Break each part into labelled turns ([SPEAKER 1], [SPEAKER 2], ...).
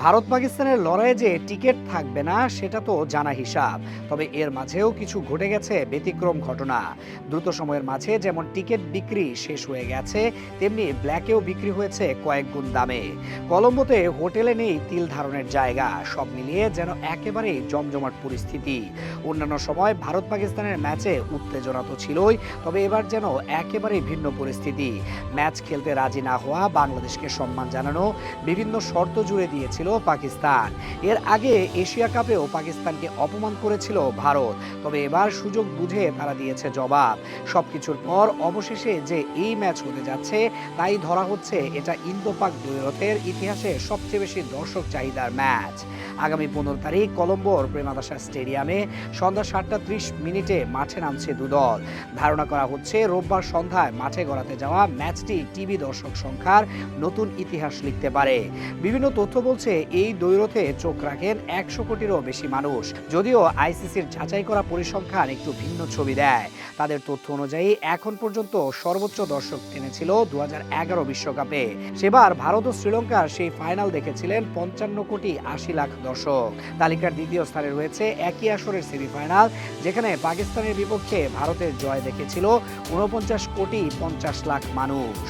[SPEAKER 1] ভারত পাকিস্তানের লড়াইয়ে যে টিকিট থাকবে না সেটা তো জানা হিসাব। তবে এর মাঝেও কিছু ঘটে গেছে ব্যতিক্রম ঘটনা। দ্রুত সময়ের মাঝে যেমন টিকিট বিক্রি শেষ হয়ে গেছে, তেমনি ব্ল্যাকেও বিক্রি হয়েছে কয়েক গুণ দামে। কলম্বোতে হোটেলে নেই তিল ধারণের জায়গা। সব মিলিয়ে যেন একেবারেই জমজমাট পরিস্থিতি। অন্যান্য সময় ভারত পাকিস্তানের ম্যাচে উত্তেজনা তো ছিলই, তবে এবার যেন একেবারেই ভিন্ন পরিস্থিতি। ম্যাচ খেলতে রাজি না হওয়া বাংলাদেশকে সম্মান জানানো বিভিন্ন শর্ত জুড়ে দিয়েছিল পাকিস্তান। এর আগে এশিয়া কাপেও পাকিস্তানকে অপমান করেছিল ভারত, তবে এবার সুযোগ বুঝে তারা দিয়েছে জবাব। সবকিছুর পর অবশেষে যে এই ম্যাচ হতে যাচ্ছে তাই ধরা হচ্ছে এটা ইন্দো পাক দ্বৈরথের ইতিহাসে সবচেয়ে বেশি দর্শক চাহিদার ম্যাচ। আগামী 15 তারিখ কলম্বোর প্রেমাদাসা স্টেডিয়ামে সন্ধ্যা 7:30 মাঠে নামছে দুদল। ধারণা করা হচ্ছে রোববার সন্ধ্যায় মাঠে গড়াতে যাওয়া ম্যাচটি টিভি দর্শক সংখ্যার নতুন ইতিহাস লিখতে পারে। বিভিন্ন তথ্য বলছে এই দ্বৈরথে চোখ রাখেন 100 কোটিরও বেশি মানুষ। যদিও আইসিসির যাচাই করা পরিসংখ্যান একটু ভিন্ন ছবি দেয়। তাদের তথ্য অনুযায়ী এখন পর্যন্ত সর্বোচ্চ দর্শক টেনেছিল 2011 বিশ্বকাপে। সেবার ভারত ও শ্রীলঙ্কার সেই ফাইনাল দেখেছিলেন 55,80,00,000 দর্শক। তালিকার দ্বিতীয় স্থানে রয়েছে একই আসরের সেমিফাইনাল, যেখানে পাকিস্তানের বিপক্ষে ভারতের জয় দেখেছিল 49,50,00,000 মানুষ।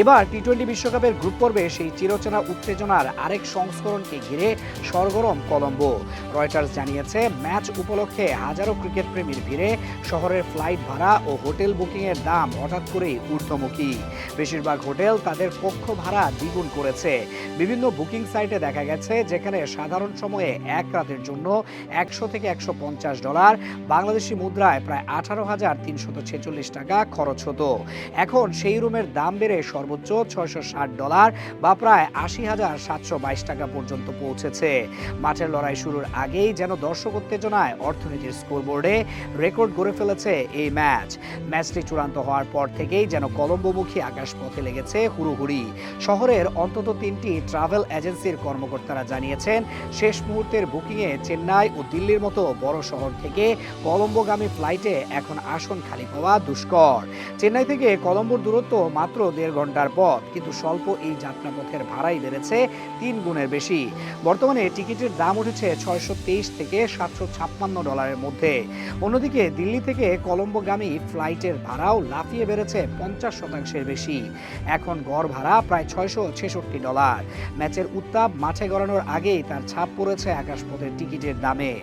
[SPEAKER 1] এবার টি-20 বিশ্বকাপের গ্রুপ পর্বে সেই চিরচেনা উত্তেজনার আরেক সংস্করণকে ঘিরে সরগরম কলম্বো। রয়টার্স জানিয়েছে ম্যাচ উপলক্ষে হাজারো ক্রিকেট প্রেমীর ভিড়ে শহরের ফ্লাইট ভাড়া ও হোটেল বুকিংয়ের দাম হঠাৎ করেই ঊর্ধ্বমুখী। বেশিরভাগ হোটেল তাদের কক্ষ ভাড়া দ্বিগুণ করেছে। বিভিন্ন বুকিং সাইটে দেখা গেছে যেখানে সাধারণ সময়ে এক রাতের জন্য $100 থেকে $150, বাংলাদেশি মুদ্রায় প্রায় 18,346 টাকা খরচ হতো। এখন সেই রুমের দাম বেড়ে সর্বোচ্চ $660 বা প্রায় 80,722 টাকা পর্যন্ত পৌঁছেছে। মাঠের লড়াই শুরুর আগেই যেন দর্শক উত্তেজনায় অর্থনীতির স্কোরবোর্ডে রেকর্ড গড়ে ফেলেছে এই ম্যাচটি চূড়ান্ত হওয়ার পর থেকেই যেন কলম্বোমুখী আকাশপথে লেগেছে হুড়োহুড়ি। শহরের অন্তত 3টি ট্রাভেল এজেন্সির কর্মকর্তারা জানিয়েছেন শেষ মুহূর্তের বুকিংয়ে চেন্নাই ও দিল্লির মতো বড় শহর থেকে কলম্বোগামী ফ্লাইটে এখন আসন খালি পাওয়া দুষ্কর। চেন্নাই থেকে কলম্বোর দূরত্ব মাত্র 1.5 ঘন্টার পথ, কিন্তু স্বল্প এই যাত্রাপথের ভাড়াই বেড়েছে 3 গুণের বেশি। বর্তমানে টিকিটের দাম উঠেছে $623 থেকে $756 মধ্যে। অন্যদিকে দিল্লি থেকে কলম্বোগামী ফ্লাইটের ভাড়াও লাফিয়ে বেড়েছে 50% বেশি। এখন গড় ভাড়া প্রায় $666। ম্যাচের উত্তাপ মাঠে গড়ানোর আগেই তার ছাপ পড়েছে আকাশপথের টিকিটের দামে।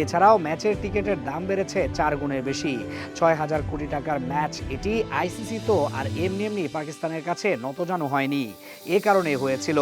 [SPEAKER 1] এছাড়াও ম্যাচের টিকিটের দাম বেড়েছে 4 গুণের বেশি। 6,000 কোটি টাকার ম্যাচ এটি। আইসিসি তো আর এমনি পাকিস্তানের কাছে নতজানু হয়নি, এ কারণে হয়েছিল।